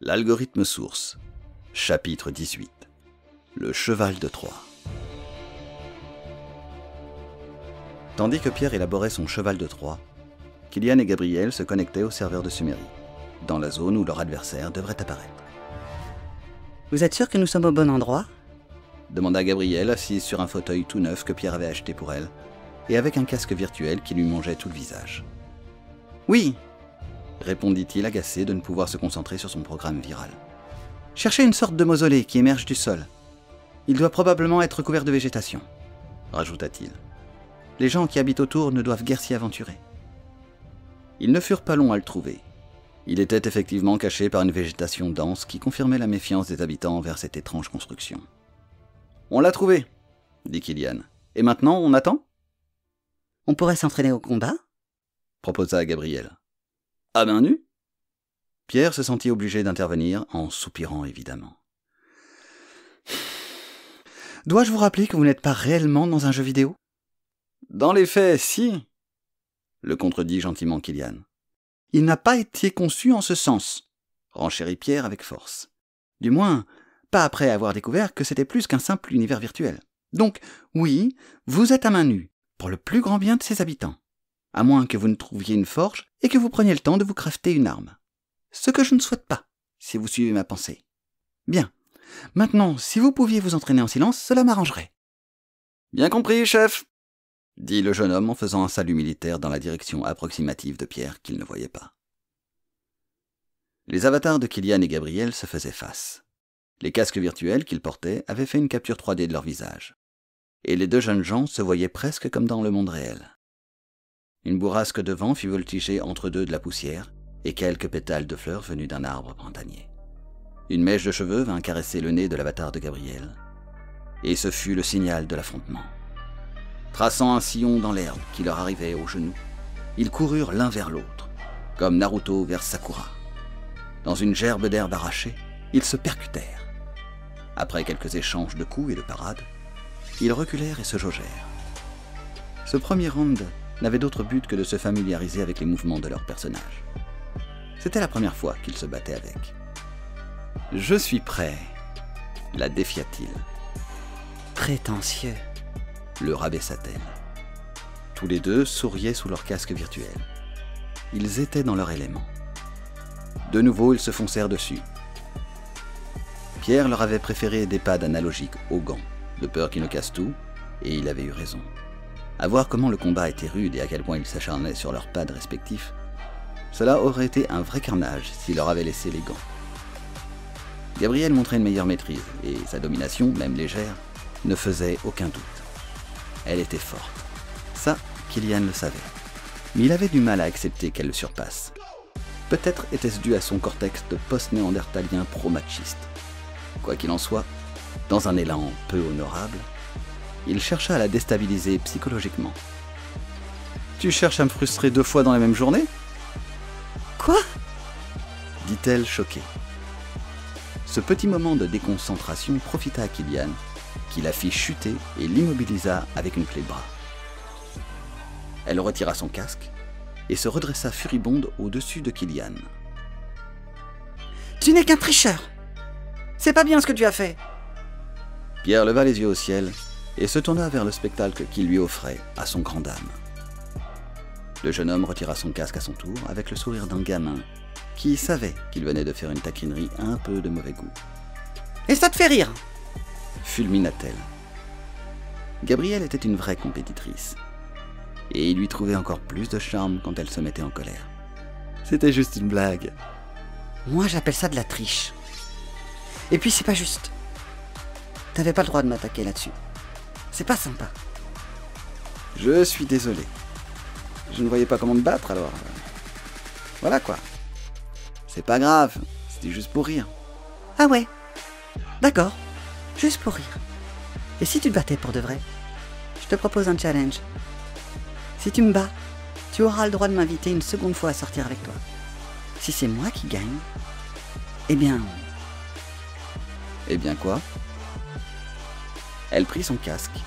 L'algorithme source. Chapitre 18. Le cheval de Troie. Tandis que Pierre élaborait son cheval de Troie, Killian et Gabriel se connectaient au serveur de Sumérie, dans la zone où leur adversaire devrait apparaître. « Vous êtes sûr que nous sommes au bon endroit ?» demanda Gabriel, assise sur un fauteuil tout neuf que Pierre avait acheté pour elle, et avec un casque virtuel qui lui mangeait tout le visage. « Oui !» répondit-il, agacé de ne pouvoir se concentrer sur son programme viral. « Cherchez une sorte de mausolée qui émerge du sol. Il doit probablement être couvert de végétation, » rajouta-t-il. « Les gens qui habitent autour ne doivent guère s'y aventurer. » Ils ne furent pas longs à le trouver. Il était effectivement caché par une végétation dense qui confirmait la méfiance des habitants envers cette étrange construction. « On l'a trouvé !» dit Killian. « Et maintenant, on attend ?»« On pourrait s'entraîner au combat ?» proposa Gabriel. « À main nue ?» Pierre se sentit obligé d'intervenir, en soupirant évidemment. « Dois-je vous rappeler que vous n'êtes pas réellement dans un jeu vidéo ?»« Dans les faits, si !» le contredit gentiment Killian. « Il n'a pas été conçu en ce sens !» renchérit Pierre avec force. « Du moins, pas après avoir découvert que c'était plus qu'un simple univers virtuel. Donc, oui, vous êtes à main nue, pour le plus grand bien de ses habitants. À moins que vous ne trouviez une forge et que vous preniez le temps de vous crafter une arme. Ce que je ne souhaite pas, si vous suivez ma pensée. Bien. Maintenant, si vous pouviez vous entraîner en silence, cela m'arrangerait. »« Bien compris, chef !» dit le jeune homme en faisant un salut militaire dans la direction approximative de Pierre qu'il ne voyait pas. Les avatars de Killian et Gabriel se faisaient face. Les casques virtuels qu'ils portaient avaient fait une capture 3D de leur visage. Et les deux jeunes gens se voyaient presque comme dans le monde réel. Une bourrasque de vent fit voltiger entre deux de la poussière et quelques pétales de fleurs venus d'un arbre printanier. Une mèche de cheveux vint caresser le nez de l'avatar de Gabriel. Et ce fut le signal de l'affrontement. Traçant un sillon dans l'herbe qui leur arrivait aux genoux, ils coururent l'un vers l'autre, comme Naruto vers Sakura. Dans une gerbe d'herbe arrachée, ils se percutèrent. Après quelques échanges de coups et de parades, ils reculèrent et se jaugèrent. Ce premier round n'avait d'autre but que de se familiariser avec les mouvements de leur personnage. C'était la première fois qu'ils se battaient avec. « Je suis prêt », la défia-t-il. « Prétentieux », le rabaissa-t-elle. Tous les deux souriaient sous leur casque virtuel. Ils étaient dans leur élément. De nouveau, ils se foncèrent dessus. Pierre leur avait préféré des pads analogiques aux gants, de peur qu'ils ne cassent tout, et il avait eu raison. À voir comment le combat était rude et à quel point ils s'acharnaient sur leurs pads respectifs, cela aurait été un vrai carnage s'il leur avait laissé les gants. Gabriel montrait une meilleure maîtrise, et sa domination, même légère, ne faisait aucun doute. Elle était forte. Ça, Killian le savait. Mais il avait du mal à accepter qu'elle le surpasse. Peut-être était-ce dû à son cortex de post-néandertalien pro-machiste. Quoi qu'il en soit, dans un élan peu honorable, il chercha à la déstabiliser psychologiquement. « Tu cherches à me frustrer 2 fois dans la même journée ?»« Quoi ?» dit-elle choquée. Ce petit moment de déconcentration profita à Killian, qui la fit chuter et l'immobilisa avec une clé de bras. Elle retira son casque et se redressa furibonde au-dessus de Killian. « Tu n'es qu'un tricheur! C'est pas bien ce que tu as fait !» Pierre leva les yeux au ciel et se tourna vers le spectacle qu'il lui offrait à son grand dame. Le jeune homme retira son casque à son tour avec le sourire d'un gamin qui savait qu'il venait de faire une taquinerie un peu de mauvais goût. « Et ça te fait rire !» fulmina-t-elle. Gabrielle était une vraie compétitrice. Et il lui trouvait encore plus de charme quand elle se mettait en colère. C'était juste une blague. « Moi, j'appelle ça de la triche. Et puis, c'est pas juste. T'avais pas le droit de m'attaquer là-dessus. C'est pas sympa. » « Je suis désolé. Je ne voyais pas comment me battre, alors... Voilà quoi. C'est pas grave, c'était juste pour rire. »« Ah ouais. D'accord. Juste pour rire. Et si tu te battais pour de vrai? Je te propose un challenge. Si tu me bats, tu auras le droit de m'inviter une seconde fois à sortir avec toi. Si c'est moi qui gagne, eh bien... » « Eh bien quoi ?» Elle prit son casque,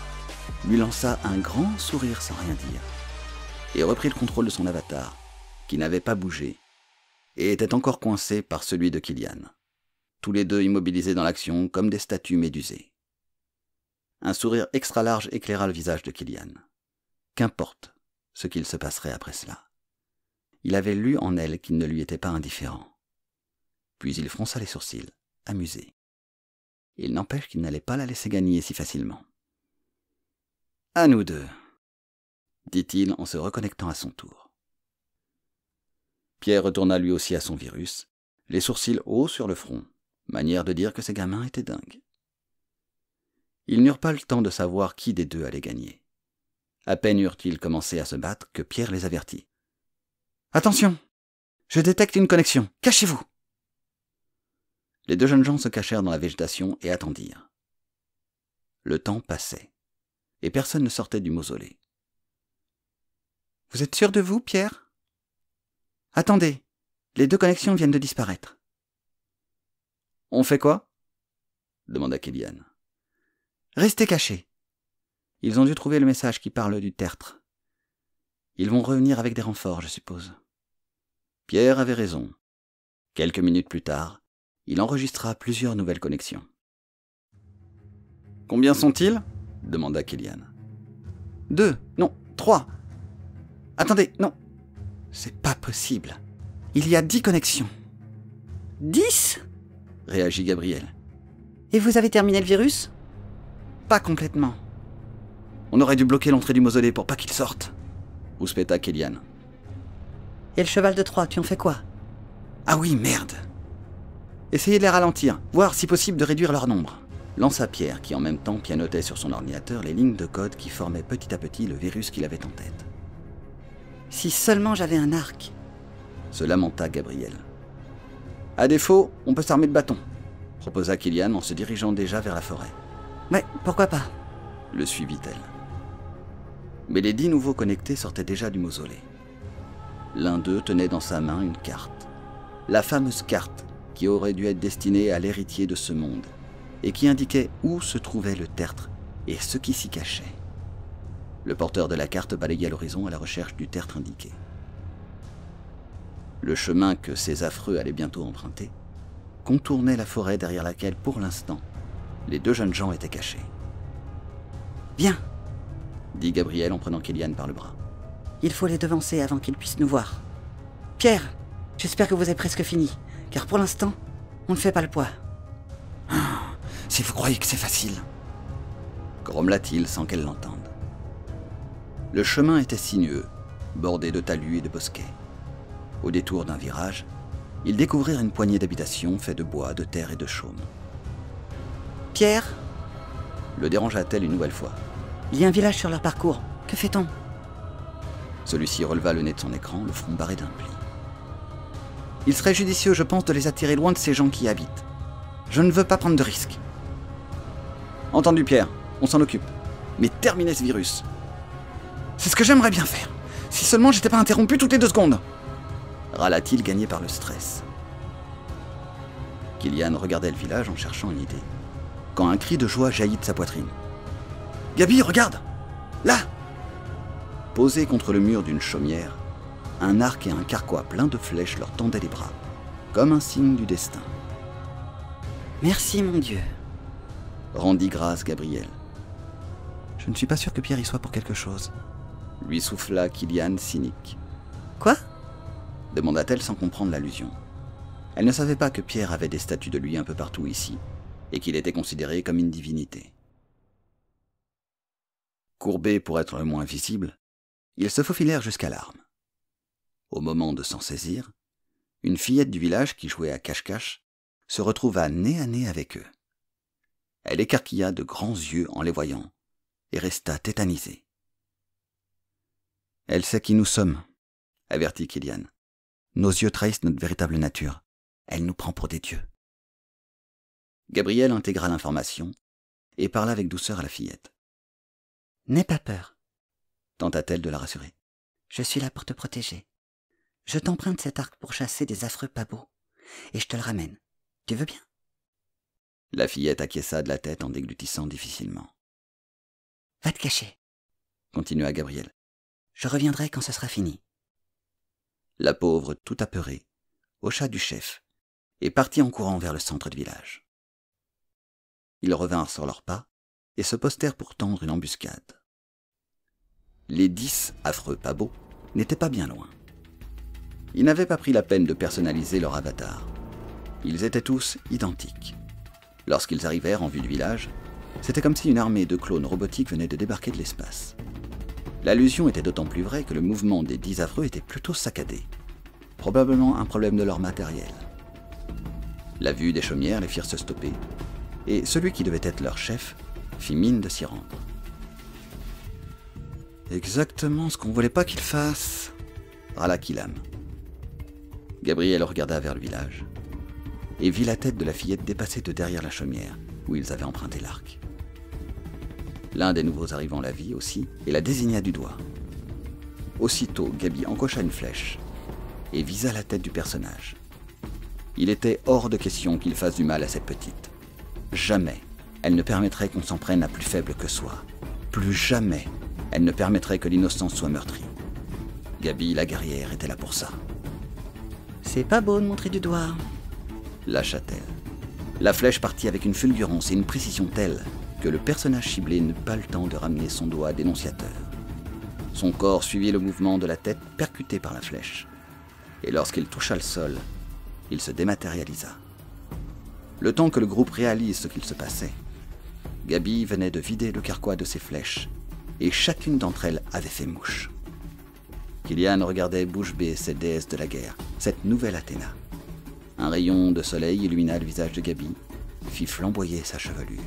lui lança un grand sourire sans rien dire, et reprit le contrôle de son avatar, qui n'avait pas bougé, et était encore coincé par celui de Killian. tous les deux immobilisés dans l'action comme des statues médusées. Un sourire extra large éclaira le visage de Killian. Qu'importe ce qu'il se passerait après cela. Il avait lu en elle qu'il ne lui était pas indifférent. Puis il fronça les sourcils, amusé. Il n'empêche qu'il n'allait pas la laisser gagner si facilement. « À nous deux », dit-il en se reconnectant à son tour. Pierre retourna lui aussi à son virus, les sourcils hauts sur le front, manière de dire que ces gamins étaient dingues. Ils n'eurent pas le temps de savoir qui des deux allait gagner. À peine eurent-ils commencé à se battre que Pierre les avertit. « Attention! Je détecte une connexion. Cachez-vous !» Les deux jeunes gens se cachèrent dans la végétation et attendirent. Le temps passait, et personne ne sortait du mausolée. « Vous êtes sûr de vous, Pierre ? Attendez, les deux connexions viennent de disparaître. »« On fait quoi ?» demanda Killian. « Restez cachés. Ils ont dû trouver le message qui parle du tertre. Ils vont revenir avec des renforts, je suppose. » Pierre avait raison. Quelques minutes plus tard, il enregistra plusieurs nouvelles connexions. « Combien sont-ils » demanda Killian. « 2, non, 3. Attendez, non. C'est pas possible. Il y a 10 connexions. »« 10 ?» réagit Gabriel. Et vous avez terminé le virus ? Pas complètement. On aurait dû bloquer l'entrée du mausolée pour pas qu'il sorte, rouspéta Killian. Et le cheval de Troie, tu en fais quoi ? Ah oui, merde. Essayez de les ralentir, voir si possible de réduire leur nombre, lança Pierre, qui en même temps pianotait sur son ordinateur les lignes de code qui formaient petit à petit le virus qu'il avait en tête. Si seulement j'avais un arc, se lamenta Gabriel. À défaut, on peut s'armer de bâtons, proposa Killian en se dirigeant déjà vers la forêt. Ouais, pourquoi pas ? Le suivit-elle. Mais les 10 nouveaux connectés sortaient déjà du mausolée. L'un d'eux tenait dans sa main une carte. La fameuse carte qui aurait dû être destinée à l'héritier de ce monde et qui indiquait où se trouvait le tertre et ce qui s'y cachait. Le porteur de la carte balayait l'horizon à la recherche du tertre indiqué. Le chemin que ces affreux allaient bientôt emprunter contournait la forêt derrière laquelle, pour l'instant, les deux jeunes gens étaient cachés. « Viens !» dit Gabriel en prenant Killian par le bras. « Il faut les devancer avant qu'ils puissent nous voir. Pierre, j'espère que vous avez presque fini, car pour l'instant, on ne fait pas le poids. » Si vous croyez que c'est facile, grommela-t-il sans qu'elle l'entende. Le chemin était sinueux, bordé de talus et de bosquets. Au détour d'un virage, ils découvrirent une poignée d'habitations faites de bois, de terre et de chaume. « Pierre ?» le dérangea-t-elle une nouvelle fois. « Il y a un village sur leur parcours. Que fait-on » Celui-ci releva le nez de son écran, le front barré d'un pli. « Il serait judicieux, je pense, de les attirer loin de ces gens qui y habitent. Je ne veux pas prendre de risques. »« Entendu, Pierre, on s'en occupe. Mais terminez ce virus. »« C'est ce que j'aimerais bien faire. Si seulement j'étais pas interrompu toutes les 2 secondes !» râla-t-il, gagné par le stress. Killian regardait le village en cherchant une idée, quand un cri de joie jaillit de sa poitrine. « Gabi, regarde ! Là !» Posés contre le mur d'une chaumière, un arc et un carquois plein de flèches leur tendaient les bras, comme un signe du destin. « Merci, mon Dieu !» rendit grâce Gabriel. « Je ne suis pas sûr que Pierre y soit pour quelque chose. » lui souffla Killian cynique. « Quoi ?» demanda-t-elle sans comprendre l'allusion. Elle ne savait pas que Pierre avait des statues de lui un peu partout ici, et qu'il était considéré comme une divinité. Courbés pour être le moins visibles, ils se faufilèrent jusqu'à l'arme. Au moment de s'en saisir, une fillette du village qui jouait à cache-cache se retrouva nez à nez avec eux. Elle écarquilla de grands yeux en les voyant, et resta tétanisée. « Elle sait qui nous sommes », avertit Killian. « Nos yeux trahissent notre véritable nature. Elle nous prend pour des dieux. » Gabriel intégra l'information et parla avec douceur à la fillette. « N'aie pas peur, » tenta-t-elle de la rassurer. « Je suis là pour te protéger. Je t'emprunte cet arc pour chasser des affreux pas beaux, et je te le ramène. Tu veux bien ?» La fillette acquiesça de la tête en déglutissant difficilement. « Va te cacher, » continua Gabriel. « Je reviendrai quand ce sera fini. » La pauvre, tout apeurée, hocha du chef et partit en courant vers le centre du village. Ils revinrent sur leurs pas et se postèrent pour tendre une embuscade. Les 10 affreux pabots n'étaient pas bien loin. Ils n'avaient pas pris la peine de personnaliser leur avatar. Ils étaient tous identiques. Lorsqu'ils arrivèrent en vue du village, c'était comme si une armée de clones robotiques venait de débarquer de l'espace. L'allusion était d'autant plus vraie que le mouvement des 10 affreux était plutôt saccadé. Probablement un problème de leur matériel. La vue des chaumières les firent se stopper, et celui qui devait être leur chef fit mine de s'y rendre. Exactement ce qu'on voulait pas qu'il fasse, râla Kilam. Gabriel regarda vers le village et vit la tête de la fillette dépasser de derrière la chaumière où ils avaient emprunté l'arc. L'un des nouveaux arrivants la vit aussi et la désigna du doigt. Aussitôt, Gabi encocha une flèche et visa la tête du personnage. Il était hors de question qu'il fasse du mal à cette petite. Jamais elle ne permettrait qu'on s'en prenne à plus faible que soi. Plus jamais elle ne permettrait que l'innocence soit meurtrie. Gabi, la guerrière, était là pour ça. C'est pas beau de montrer du doigt, lâcha-t-elle. La flèche partit avec une fulgurance et une précision telle que le personnage ciblé n'eut pas le temps de ramener son doigt dénonciateur. Son corps suivit le mouvement de la tête percuté par la flèche. Et lorsqu'il toucha le sol, il se dématérialisa. Le temps que le groupe réalise ce qu'il se passait, Gabi venait de vider le carquois de ses flèches, et chacune d'entre elles avait fait mouche. Kilian regardait bouche bée cette déesse de la guerre, cette nouvelle Athéna. Un rayon de soleil illumina le visage de Gabi, fit flamboyer sa chevelure.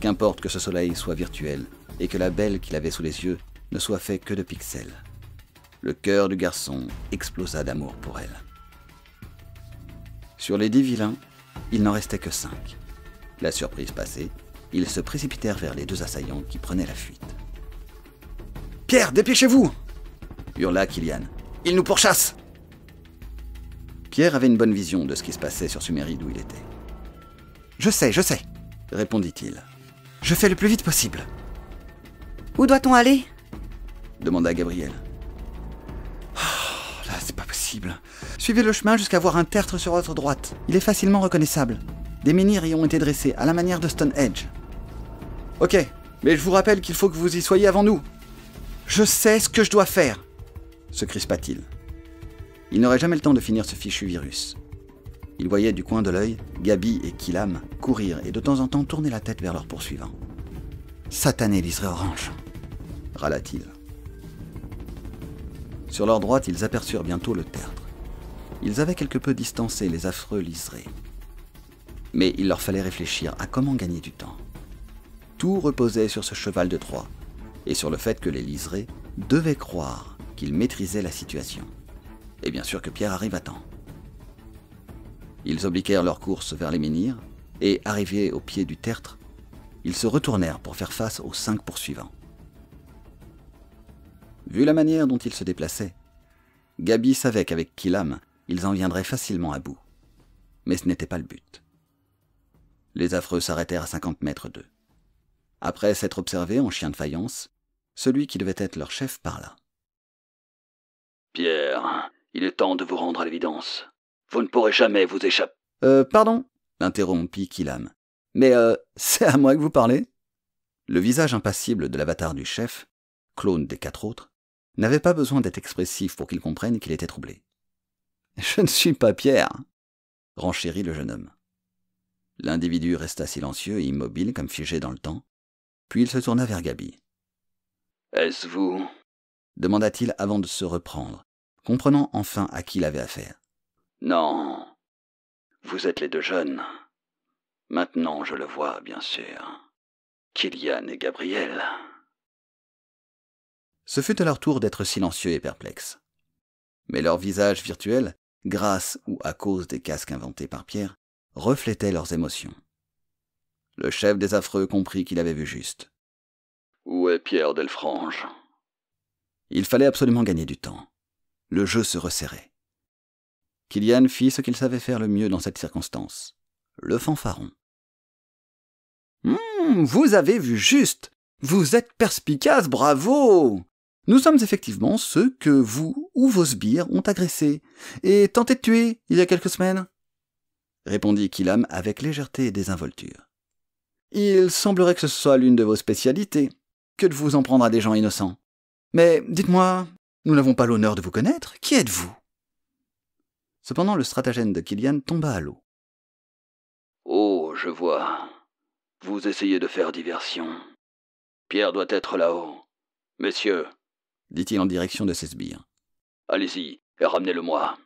Qu'importe que ce soleil soit virtuel, et que la belle qu'il avait sous les yeux ne soit fait que de pixels. Le cœur du garçon explosa d'amour pour elle. Sur les 10 vilains, il n'en restait que 5. La surprise passée, ils se précipitèrent vers les 2 assaillants qui prenaient la fuite. « Pierre, dépêchez-vous » hurla Kilian. « Ils nous pourchassent !» Pierre avait une bonne vision de ce qui se passait sur Suméride où il était. « Je sais, répondit-il. « Je fais le plus vite possible. »« Où doit-on aller ?» demanda Gabriel. Oh, là, c'est pas possible. Suivez le chemin jusqu'à voir un tertre sur votre droite. Il est facilement reconnaissable. Des menhirs y ont été dressés, à la manière de Stonehenge. Ok, mais je vous rappelle qu'il faut que vous y soyez avant nous. Je sais ce que je dois faire, se crispa-t-il. Il n'aurait jamais le temps de finir ce fichu virus. Il voyait du coin de l'œil Gabi et Kilam courir et de temps en temps tourner la tête vers leurs poursuivants. Satané liseré orange, râla-t-il. Sur leur droite, ils aperçurent bientôt le tertre. Ils avaient quelque peu distancé les affreux liserés. Mais il leur fallait réfléchir à comment gagner du temps. Tout reposait sur ce cheval de Troie et sur le fait que les liserés devaient croire qu'ils maîtrisaient la situation. Et bien sûr que Pierre arrive à temps. Ils obliquèrent leur course vers les menhirs et, arrivés au pied du tertre, ils se retournèrent pour faire face aux 5 poursuivants. Vu la manière dont ils se déplaçaient, Gabi savait qu'avec Kilam, ils en viendraient facilement à bout. Mais ce n'était pas le but. Les affreux s'arrêtèrent à 50 mètres d'eux. Après s'être observés en chien de faïence, celui qui devait être leur chef parla. « Pierre, il est temps de vous rendre à l'évidence. Vous ne pourrez jamais vous échapper. »« Pardon » interrompit Kilam. « Mais c'est à moi que vous parlez ?» Le visage impassible de l'avatar du chef, clone des 4 autres, n'avait pas besoin d'être expressif pour qu'il comprenne qu'il était troublé. « Je ne suis pas Pierre !» renchérit le jeune homme. L'individu resta silencieux et immobile comme figé dans le temps, puis il se tourna vers Gabi. « Est-ce vous ?» demanda-t-il avant de se reprendre, comprenant enfin à qui il avait affaire. « Non, vous êtes les 2 jeunes. Maintenant je le vois, bien sûr. Kilian et Gabriel. » Ce fut à leur tour d'être silencieux et perplexes. Mais leurs visages virtuels, grâce ou à cause des casques inventés par Pierre, reflétaient leurs émotions. Le chef des affreux comprit qu'il avait vu juste. « Où est Pierre Delfrange ?» Il fallait absolument gagner du temps. Le jeu se resserrait. Kilian fit ce qu'il savait faire le mieux dans cette circonstance, le fanfaron. « Vous avez vu juste. Vous êtes perspicace, bravo. Nous sommes effectivement ceux que vous ou vos sbires ont agressés et tenté de tuer il y a quelques semaines. » répondit Killam avec légèreté et désinvolture. Il semblerait que ce soit l'une de vos spécialités, que de vous en prendre à des gens innocents. Mais dites-moi, nous n'avons pas l'honneur de vous connaître, qui êtes-vous ? Cependant, le stratagème de Killian tomba à l'eau. Oh, je vois. Vous essayez de faire diversion. Pierre doit être là-haut. Messieurs, dit-il en direction de ses sbires. Allez-y, et ramenez-le-moi.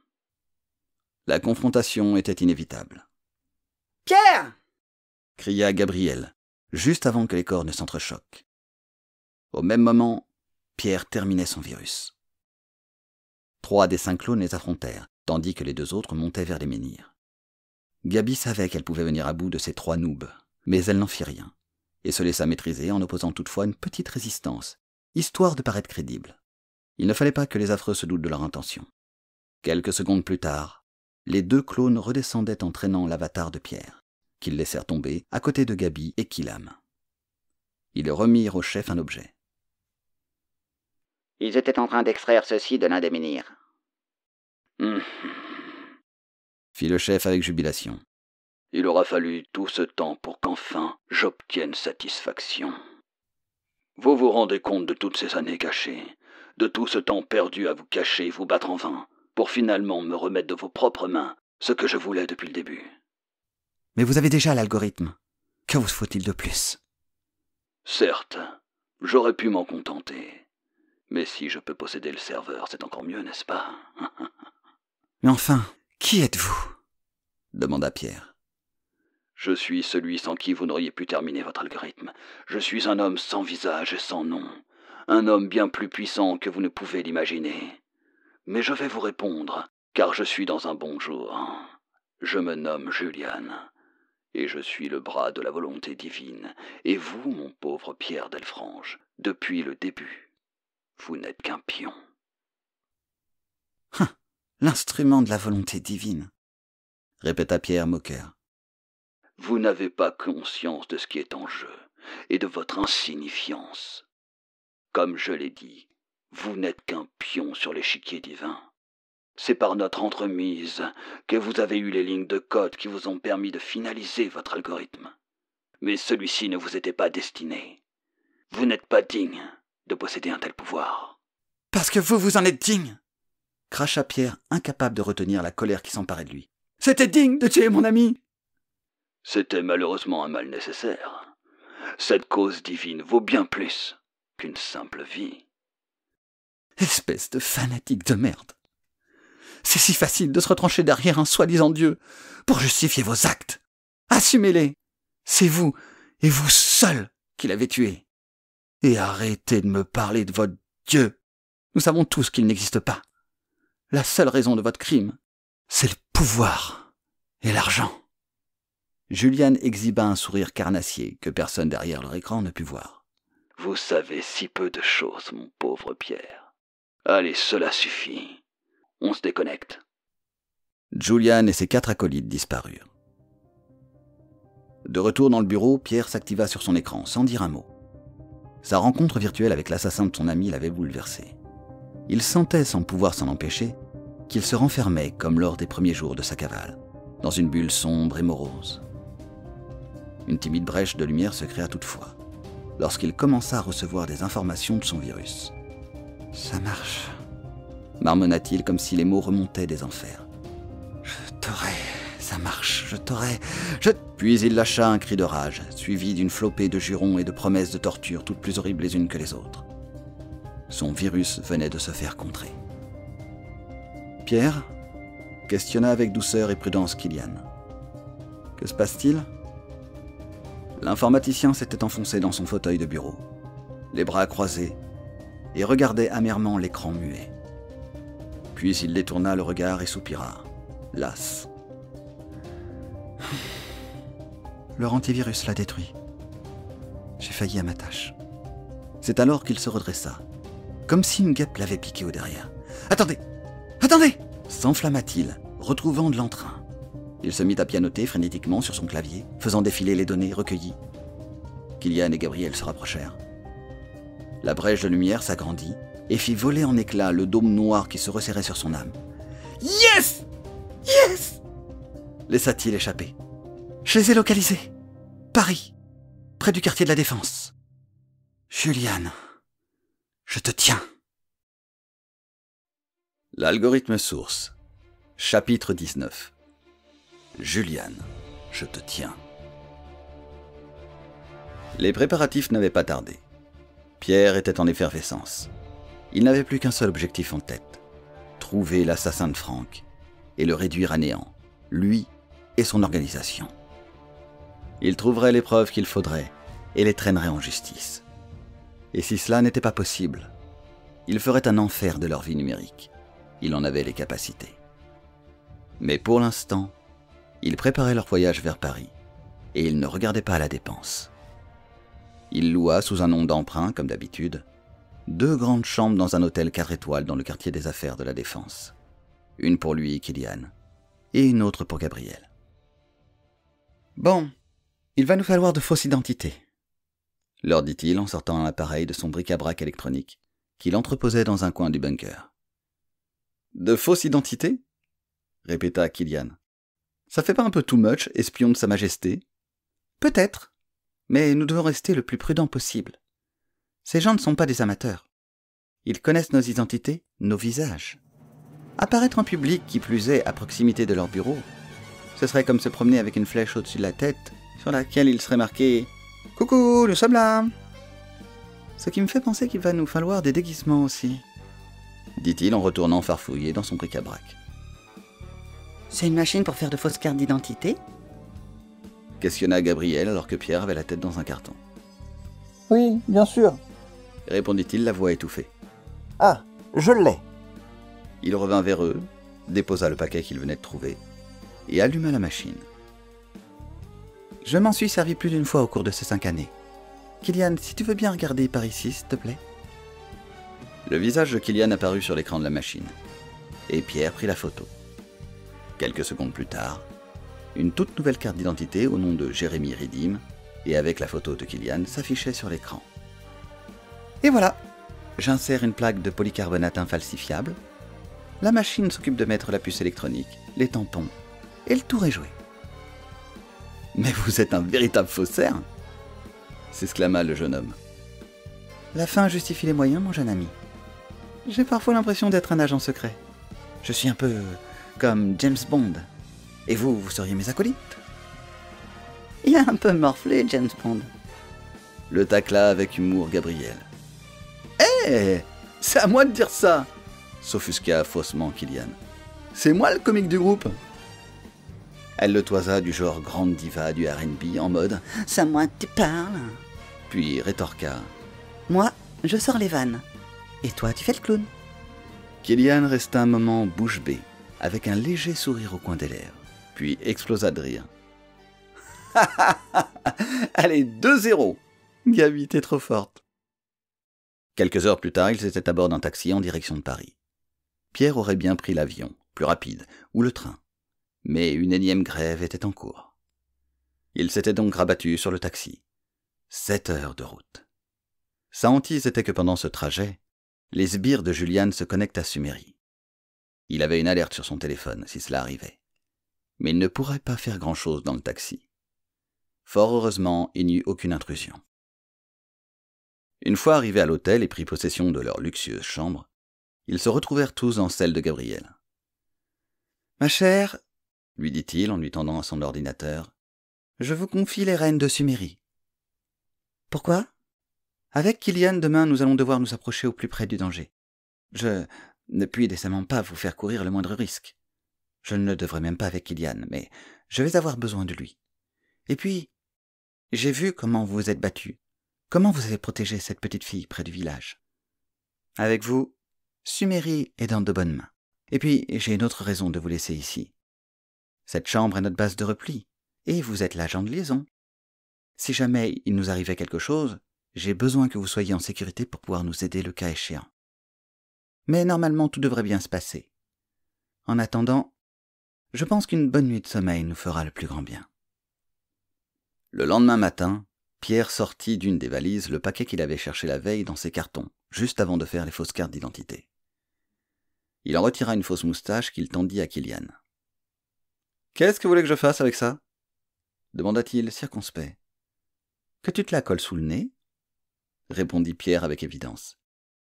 La confrontation était inévitable. « Pierre !» cria Gabriel, juste avant que les corps ne s'entrechoquent. Au même moment, Pierre terminait son virus. 3 des 5 clones les affrontèrent, tandis que les 2 autres montaient vers les menhirs. Gabi savait qu'elle pouvait venir à bout de ces 3 noobs, mais elle n'en fit rien, et se laissa maîtriser en opposant toutefois une petite résistance, histoire de paraître crédible. Il ne fallait pas que les affreux se doutent de leur intention. Quelques secondes plus tard, les 2 clones redescendaient en traînant l'avatar de Pierre, qu'ils laissèrent tomber à côté de Gabi et Killam. Ils remirent au chef un objet. Ils étaient en train d'extraire ceci de l'un des menhirs. Fit le chef avec jubilation. Il aura fallu tout ce temps pour qu'enfin j'obtienne satisfaction. Vous vous rendez compte de toutes ces années cachées, de tout ce temps perdu à vous cacher et vous battre en vain, pour finalement me remettre de vos propres mains ce que je voulais depuis le début. Mais vous avez déjà l'algorithme. Que vous faut-il de plus ? Certes, j'aurais pu m'en contenter. Mais si je peux posséder le serveur, c'est encore mieux, n'est-ce pas ? Mais enfin, qui êtes-vous ? Demanda Pierre. Je suis celui sans qui vous n'auriez pu terminer votre algorithme. Je suis un homme sans visage et sans nom. Un homme bien plus puissant que vous ne pouvez l'imaginer. Mais je vais vous répondre, car je suis dans un bon jour. Je me nomme Julian, et je suis le bras de la volonté divine. Et vous, mon pauvre Pierre Delfrange, depuis le début, vous n'êtes qu'un pion. L'instrument de la volonté divine, répéta Pierre moqueur. Vous n'avez pas conscience de ce qui est en jeu, et de votre insignifiance. Comme je l'ai dit, vous n'êtes qu'un pion sur l'échiquier divin. C'est par notre entremise que vous avez eu les lignes de code qui vous ont permis de finaliser votre algorithme. Mais celui-ci ne vous était pas destiné. Vous n'êtes pas digne de posséder un tel pouvoir. Parce que vous en êtes digne, cracha Pierre, incapable de retenir la colère qui s'emparait de lui. C'était digne de tuer mon ami. C'était malheureusement un mal nécessaire. Cette cause divine vaut bien plus qu'une simple vie. Espèce de fanatique de merde. C'est si facile de se retrancher derrière un soi-disant Dieu pour justifier vos actes. Assumez-les. C'est vous, et vous seul, qui l'avez tué. Et arrêtez de me parler de votre Dieu. Nous savons tous qu'il n'existe pas. La seule raison de votre crime, c'est le pouvoir et l'argent. Julian exhiba un sourire carnassier que personne derrière leur écran ne put voir. Vous savez si peu de choses, mon pauvre Pierre. Allez, cela suffit. On se déconnecte. Julian et ses 4 acolytes disparurent. De retour dans le bureau, Pierre s'activa sur son écran sans dire un mot. Sa rencontre virtuelle avec l'assassin de son ami l'avait bouleversé. Il sentait, sans pouvoir s'en empêcher, qu'il se renfermait comme lors des premiers jours de sa cavale, dans une bulle sombre et morose. Une timide brèche de lumière se créa toutefois, lorsqu'il commença à recevoir des informations de son virus. « Ça marche », marmonna-t-il comme si les mots remontaient des enfers. « Je t'aurai, ça marche, je t'aurai, je... » Puis il lâcha un cri de rage, suivi d'une flopée de jurons et de promesses de torture toutes plus horribles les unes que les autres. Son virus venait de se faire contrer. « Pierre ?» questionna avec douceur et prudence Killian. « Que se passe-t-il » L'informaticien s'était enfoncé dans son fauteuil de bureau, les bras croisés, et regardait amèrement l'écran muet. Puis il détourna le regard et soupira, las. Leur antivirus l'a détruit. J'ai failli à ma tâche. C'est alors qu'il se redressa, comme si une guêpe l'avait piqué au derrière. « Attendez ! Attendez !» s'enflamma-t-il, retrouvant de l'entrain. Il se mit à pianoter frénétiquement sur son clavier, faisant défiler les données recueillies. Killian et Gabriel se rapprochèrent. La brèche de lumière s'agrandit et fit voler en éclats le dôme noir qui se resserrait sur son âme. « Yes ! Yes !» laissa-t-il échapper. Je les ai localisés. Paris, près du quartier de la Défense. Juliane, je te tiens. L'algorithme source. Chapitre 19. Juliane, je te tiens. Les préparatifs n'avaient pas tardé. Pierre était en effervescence. Il n'avait plus qu'un seul objectif en tête. Trouver l'assassin de Franck et le réduire à néant, lui et son organisation. Il trouverait les preuves qu'il faudrait et les traînerait en justice. Et si cela n'était pas possible, il ferait un enfer de leur vie numérique. Il en avait les capacités. Mais pour l'instant, ils préparaient leur voyage vers Paris et il ne regardait pas à la dépense. Il loua sous un nom d'emprunt, comme d'habitude, 2 grandes chambres dans un hôtel 4 étoiles dans le quartier des affaires de la Défense. Une pour lui et Kylian, et une autre pour Gabriel. Bon, il va nous falloir de fausses identités, leur dit-il en sortant un appareil de son bric-à-brac électronique qu'il entreposait dans un coin du bunker. De fausses identités ? Répéta Kylian. Ça fait pas un peu too much, espion de Sa Majesté ? Peut-être, mais nous devons rester le plus prudent possible. Ces gens ne sont pas des amateurs. Ils connaissent nos identités, nos visages. Apparaître en public, qui plus est, à proximité de leur bureau, ce serait comme se promener avec une flèche au-dessus de la tête, sur laquelle il serait marqué « Coucou, nous sommes là !» Ce qui me fait penser qu'il va nous falloir des déguisements aussi, dit-il en retournant farfouiller dans son bric-à-brac. C'est une machine pour faire de fausses cartes d'identité ? Questionna Gabriel alors que Pierre avait la tête dans un carton. Oui, bien sûr. Répondit-il, la voix étouffée. Ah, je l'ai. Il revint vers eux, déposa le paquet qu'il venait de trouver et alluma la machine. Je m'en suis servi plus d'une fois au cours de ces 5 années. Kylian, si tu veux bien regarder par ici, s'il te plaît. Le visage de Kylian apparut sur l'écran de la machine, et Pierre prit la photo. Quelques secondes plus tard, une toute nouvelle carte d'identité au nom de Jérémy Ridim, et avec la photo de Kylian, s'affichait sur l'écran. Et voilà, j'insère une plaque de polycarbonate infalsifiable. La machine s'occupe de mettre la puce électronique, les tampons, et le tour est joué. Mais vous êtes un véritable faussaire !» s'exclama le jeune homme. La fin justifie les moyens, mon jeune ami. J'ai parfois l'impression d'être un agent secret. Je suis un peu comme James Bond. Et vous seriez mes acolytes. Il a un peu morflé, James Bond. Le tacla avec humour Gabriel. Hé, c'est à moi de dire ça, s'offusqua faussement Kylian. C'est moi le comique du groupe. Elle le toisa du genre grande diva du R&B en mode « C'est à moi que tu parles ?» Puis rétorqua « Moi, je sors les vannes. Et toi, tu fais le clown. » Kylian resta un moment bouche bée, avec un léger sourire au coin des lèvres, puis explosa de rire. « Allez, 2-0 ! Gabi, t'es trop forte. » Quelques heures plus tard, ils étaient à bord d'un taxi en direction de Paris. Pierre aurait bien pris l'avion, plus rapide, ou le train. Mais une énième grève était en cours. Il s'était donc rabattu sur le taxi. 7 heures de route. Sa hantise était que pendant ce trajet, les sbires de Juliane se connectent à Suméry. Il avait une alerte sur son téléphone si cela arrivait. Mais il ne pourrait pas faire grand-chose dans le taxi. Fort heureusement, il n'y eut aucune intrusion. Une fois arrivés à l'hôtel et pris possession de leur luxueuse chambre, ils se retrouvèrent tous dans celle de Gabriel. « Ma chère, lui dit-il en lui tendant son ordinateur, je vous confie les rênes de Suméry. Pourquoi ? Avec Kylian, demain, nous allons devoir nous approcher au plus près du danger. Je ne puis décemment pas vous faire courir le moindre risque. Je ne le devrais même pas avec Kylian, mais je vais avoir besoin de lui. Et puis, j'ai vu comment vous vous êtes battu, comment vous avez protégé cette petite fille près du village. Avec vous, Suméry est dans de bonnes mains. Et puis, j'ai une autre raison de vous laisser ici. Cette chambre est notre base de repli, et vous êtes l'agent de liaison. Si jamais il nous arrivait quelque chose, j'ai besoin que vous soyez en sécurité pour pouvoir nous aider le cas échéant. Mais normalement, tout devrait bien se passer. En attendant, je pense qu'une bonne nuit de sommeil nous fera le plus grand bien. Le lendemain matin, Pierre sortit d'une des valises le paquet qu'il avait cherché la veille dans ses cartons, juste avant de faire les fausses cartes d'identité. Il en retira une fausse moustache qu'il tendit à Kylian. Qu'est-ce que vous voulez que je fasse avec ça? Demanda-t-il circonspect. Que tu te la colles sous le nez? Répondit Pierre avec évidence.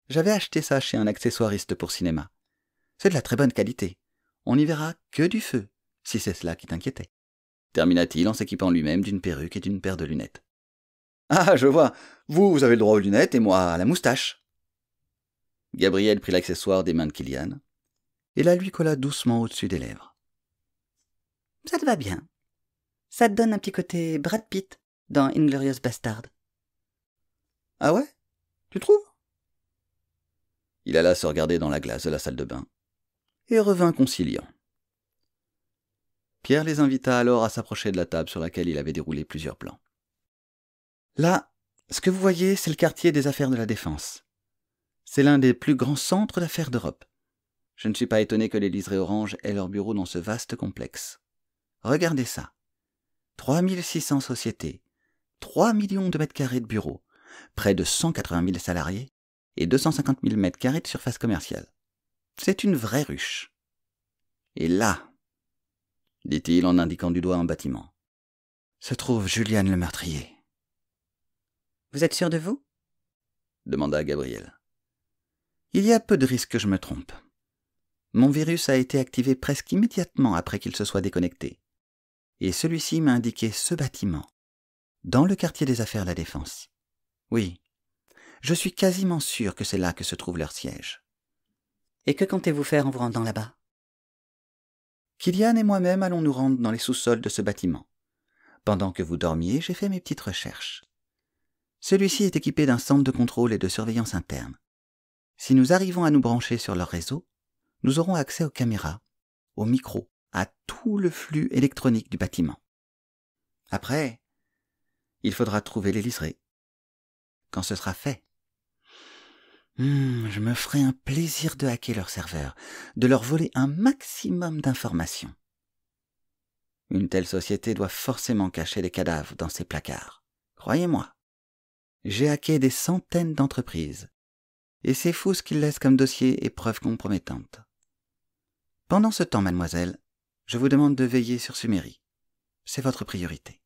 J'avais acheté ça chez un accessoiriste pour cinéma. C'est de la très bonne qualité. On n'y verra que du feu, si c'est cela qui t'inquiétait. Termina-t-il en s'équipant lui-même d'une perruque et d'une paire de lunettes. Ah, je vois. Vous avez le droit aux lunettes et moi à la moustache. Gabriel prit l'accessoire des mains de Kylian et la lui colla doucement au-dessus des lèvres. Ça te va bien. Ça te donne un petit côté Brad Pitt dans Inglourious Bastard. Ah ouais? Tu trouves? Il alla se regarder dans la glace de la salle de bain et revint conciliant. Pierre les invita alors à s'approcher de la table sur laquelle il avait déroulé plusieurs plans. Là, ce que vous voyez, c'est le quartier des affaires de la Défense. C'est l'un des plus grands centres d'affaires d'Europe. Je ne suis pas étonné que les liserés oranges aient leur bureau dans ce vaste complexe. Regardez ça. 3600 sociétés, 3 millions de mètres carrés de bureaux, près de 180 000 salariés et 250 000 mètres carrés de surface commerciale. C'est une vraie ruche. Et là, dit-il en indiquant du doigt un bâtiment, se trouve Juliane le meurtrier. Vous êtes sûr de vous? Demanda Gabriel. Il y a peu de risques que je me trompe. Mon virus a été activé presque immédiatement après qu'il se soit déconnecté. Et celui-ci m'a indiqué ce bâtiment, dans le quartier des affaires de la Défense. Oui, je suis quasiment sûr que c'est là que se trouve leur siège. Et que comptez-vous faire en vous rendant là-bas? Kylian et moi-même allons nous rendre dans les sous-sols de ce bâtiment. Pendant que vous dormiez, j'ai fait mes petites recherches. Celui-ci est équipé d'un centre de contrôle et de surveillance interne. Si nous arrivons à nous brancher sur leur réseau, nous aurons accès aux caméras, aux micros, à tout le flux électronique du bâtiment. Après, il faudra trouver les liserés. Quand ce sera fait, je me ferai un plaisir de hacker leur serveur, de leur voler un maximum d'informations. Une telle société doit forcément cacher des cadavres dans ses placards. Croyez-moi. J'ai hacké des centaines d'entreprises, et c'est fou ce qu'ils laissent comme dossier et preuves compromettantes. Pendant ce temps, mademoiselle, je vous demande de veiller sur Sumérie. C'est votre priorité.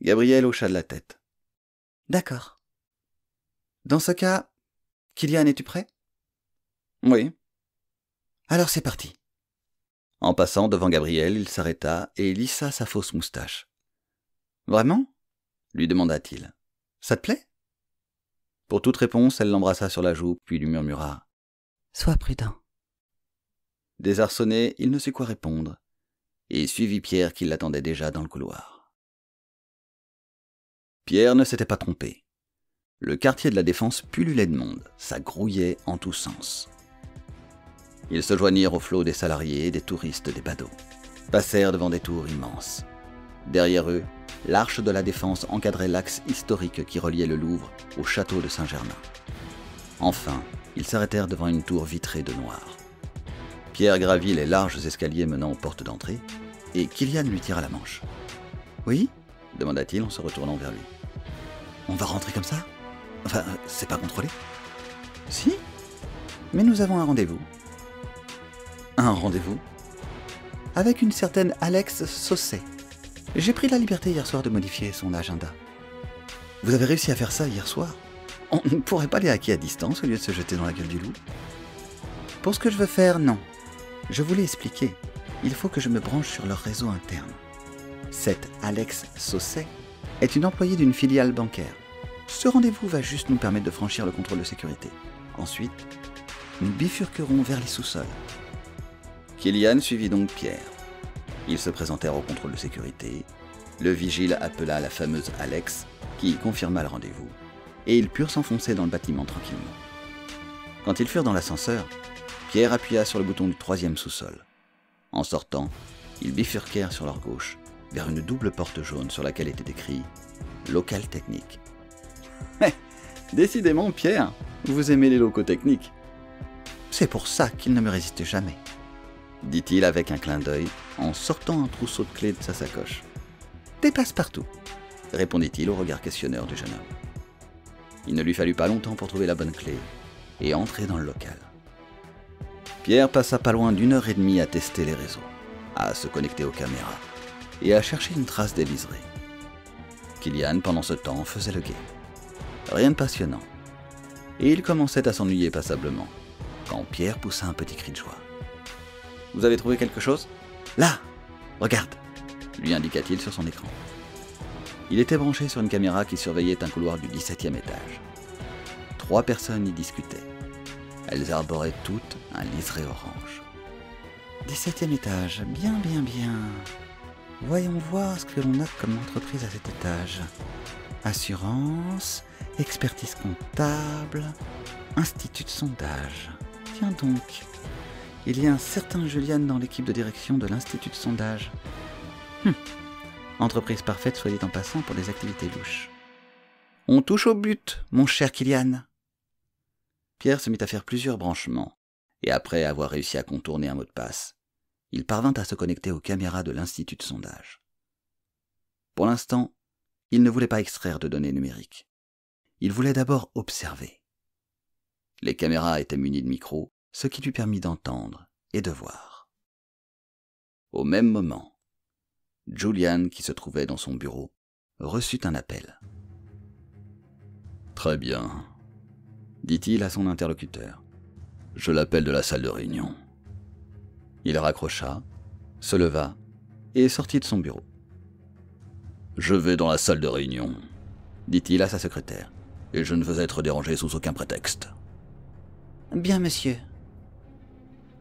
Gabriel hocha de la tête. D'accord. Dans ce cas, Kylian, es-tu prêt? Oui. Alors c'est parti. En passant devant Gabriel, il s'arrêta et lissa sa fausse moustache. Vraiment? Lui demanda-t-il. Ça te plaît? Pour toute réponse, elle l'embrassa sur la joue, puis lui murmura. Sois prudent. Désarçonné, il ne sut quoi répondre, et suivit Pierre qui l'attendait déjà dans le couloir. Pierre ne s'était pas trompé. Le quartier de la Défense pullulait de monde, ça grouillait en tous sens. Ils se joignirent au flot des salariés, des touristes, des badauds, passèrent devant des tours immenses. Derrière eux, l'arche de la Défense encadrait l'axe historique qui reliait le Louvre au château de Saint-Germain. Enfin, ils s'arrêtèrent devant une tour vitrée de noir. Pierre gravit les larges escaliers menant aux portes d'entrée, et Kylian lui tira la manche. « Oui » demanda-t-il en se retournant vers lui. « On va rentrer comme ça? Enfin, c'est pas contrôlé ?»« Si, mais nous avons un rendez-vous. »« Un rendez-vous ?»« Avec une certaine Alex Sausset. J'ai pris la liberté hier soir de modifier son agenda. »« Vous avez réussi à faire ça hier soir? On ne pourrait pas les hacker à distance au lieu de se jeter dans la gueule du loup? » « Pour ce que je veux faire, non. Je vous l'ai expliqué. Il faut que je me branche sur leur réseau interne. Cette Alex Sausset est une employée d'une filiale bancaire. Ce rendez-vous va juste nous permettre de franchir le contrôle de sécurité. Ensuite, nous bifurquerons vers les sous-sols. » Kylian suivit donc Pierre. Ils se présentèrent au contrôle de sécurité. Le vigile appela la fameuse Alex, qui confirma le rendez-vous, et ils purent s'enfoncer dans le bâtiment tranquillement. Quand ils furent dans l'ascenseur, Pierre appuya sur le bouton du 3e sous-sol. En sortant, ils bifurquèrent sur leur gauche, vers une double porte jaune sur laquelle était écrit « Local technique ». Décidément, Pierre, vous aimez les locaux techniques. C'est pour ça qu'il ne me résiste jamais, dit-il avec un clin d'œil en sortant un trousseau de clés de sa sacoche. Des passe-partout, répondit-il au regard questionneur du jeune homme. Il ne lui fallut pas longtemps pour trouver la bonne clé et entrer dans le local. Pierre passa pas loin d'1 heure et demie à tester les réseaux, à se connecter aux caméras et à chercher une trace des liserés. Kylian, pendant ce temps, faisait le guet. Rien de passionnant. Et il commençait à s'ennuyer passablement, quand Pierre poussa un petit cri de joie. « Vous avez trouvé quelque chose ? Là ! Regarde !» lui indiqua-t-il sur son écran. Il était branché sur une caméra qui surveillait un couloir du 17e étage. 3 personnes y discutaient. Elles arboraient toutes un liseré orange. 17e étage, bien. Voyons voir ce que l'on a comme entreprise à cet étage. Assurance, expertise comptable, institut de sondage. Tiens donc, il y a un certain Julian dans l'équipe de direction de l'institut de sondage. Entreprise parfaite, soit dit en passant, pour des activités louches. On touche au but, mon cher Kylian. Pierre se mit à faire plusieurs branchements, et après avoir réussi à contourner un mot de passe, il parvint à se connecter aux caméras de l'institut de sondage. Pour l'instant, il ne voulait pas extraire de données numériques. Il voulait d'abord observer. Les caméras étaient munies de micros, ce qui lui permit d'entendre et de voir. Au même moment, Julian, qui se trouvait dans son bureau, reçut un appel. « Très bien, » dit-il à son interlocuteur. « Je l'appelle de la salle de réunion. » Il raccrocha, se leva et sortit de son bureau. « Je vais dans la salle de réunion, » dit-il à sa secrétaire, « et je ne veux être dérangé sous aucun prétexte. » Bien, monsieur.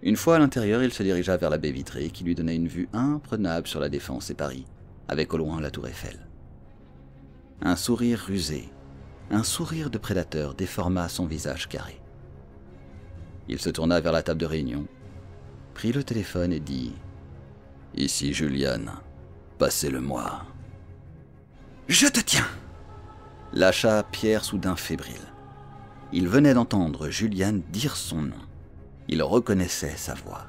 Une fois à l'intérieur, il se dirigea vers la baie vitrée qui lui donnait une vue imprenable sur la Défense et Paris, avec au loin la tour Eiffel. Un sourire rusé, un sourire de prédateur déforma son visage carré. Il se tourna vers la table de réunion, prit le téléphone et dit « Ici Julian, passez-le-moi. » « Je te tiens !» lâcha Pierre soudain fébrile. Il venait d'entendre Julian dire son nom. Il reconnaissait sa voix.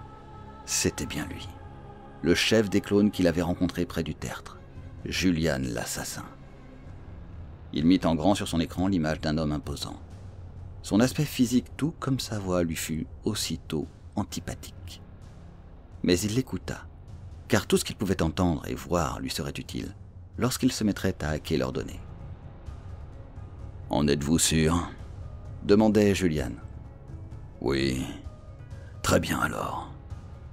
C'était bien lui, le chef des clones qu'il avait rencontré près du tertre, Julian l'assassin. Il mit en grand sur son écran l'image d'un homme imposant. Son aspect physique, tout comme sa voix, lui fut aussitôt antipathique. Mais il l'écouta, car tout ce qu'il pouvait entendre et voir lui serait utile lorsqu'il se mettrait à hacker leurs données. « En êtes-vous sûr ?» demandait Julian. « Oui. Très bien alors.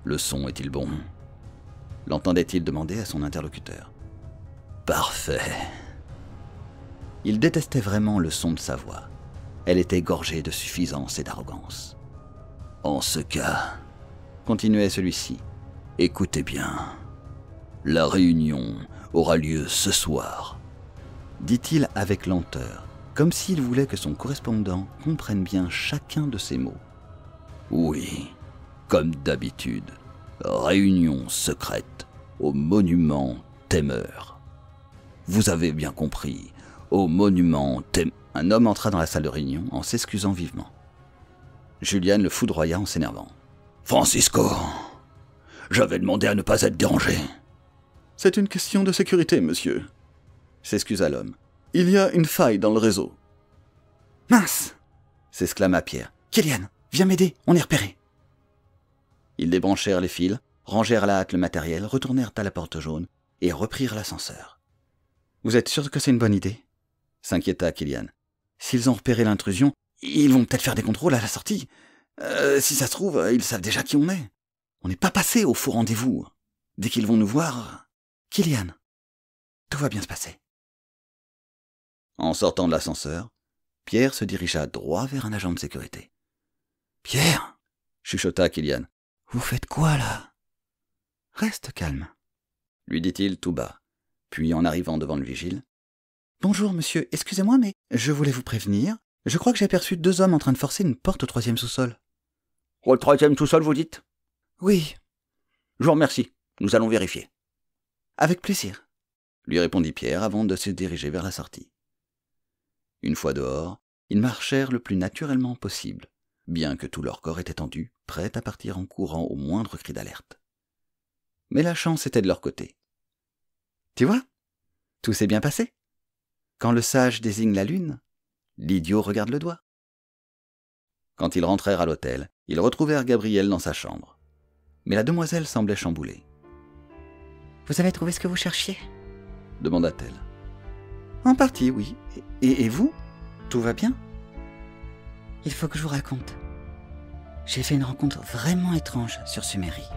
Le son est-il bon ?» l'entendait-il demander à son interlocuteur. « Parfait. » Il détestait vraiment le son de sa voix. Elle était gorgée de suffisance et d'arrogance. « En ce cas, » continuait celui-ci, « écoutez bien. La réunion aura lieu ce soir, » dit-il avec lenteur, comme s'il voulait que son correspondant comprenne bien chacun de ses mots. « Oui, comme d'habitude, réunion secrète au monument Temeur. Vous avez bien compris, au monument Temeur. » Un homme entra dans la salle de réunion en s'excusant vivement. Julian le foudroya en s'énervant. « Francisco, j'avais demandé à ne pas être dérangé. »« C'est une question de sécurité, monsieur, » s'excusa l'homme. « Il y a une faille dans le réseau. »« Mince !» s'exclama Pierre. « Kylian, viens m'aider, on est repéré. » Ils débranchèrent les fils, rangèrent à la hâte le matériel, retournèrent à la porte jaune et reprirent l'ascenseur. « Vous êtes sûr que c'est une bonne idée ?» s'inquiéta Kylian. « S'ils ont repéré l'intrusion, ils vont peut-être faire des contrôles à la sortie. Si ça se trouve, ils savent déjà qui on est. On n'est pas passé au faux rendez-vous. Dès qu'ils vont nous voir... Kylian, tout va bien se passer. » En sortant de l'ascenseur, Pierre se dirigea droit vers un agent de sécurité. « Pierre !» chuchota Kylian. « Vous faites quoi là ? Reste calme, » lui dit-il tout bas. Puis en arrivant devant le vigile, « Bonjour monsieur, excusez-moi mais je voulais vous prévenir. Je crois que j'ai aperçu 2 hommes en train de forcer une porte au 3e sous-sol. »« Au 3e sous-sol, vous dites ? » ?»« Oui. »« Je vous remercie, nous allons vérifier. »« Avec plaisir. » lui répondit Pierre avant de se diriger vers la sortie. Une fois dehors, ils marchèrent le plus naturellement possible, bien que tout leur corps était tendu, prêt à partir en courant au moindre cri d'alerte. Mais la chance était de leur côté. Tu vois, tout s'est bien passé. Quand le sage désigne la lune, l'idiot regarde le doigt. Quand ils rentrèrent à l'hôtel, ils retrouvèrent Gabriel dans sa chambre. Mais la demoiselle semblait chamboulée. Vous avez trouvé ce que vous cherchiez? demanda-t-elle. En partie, oui. Et vous? Tout va bien? Il faut que je vous raconte. J'ai fait une rencontre vraiment étrange sur Sumérie.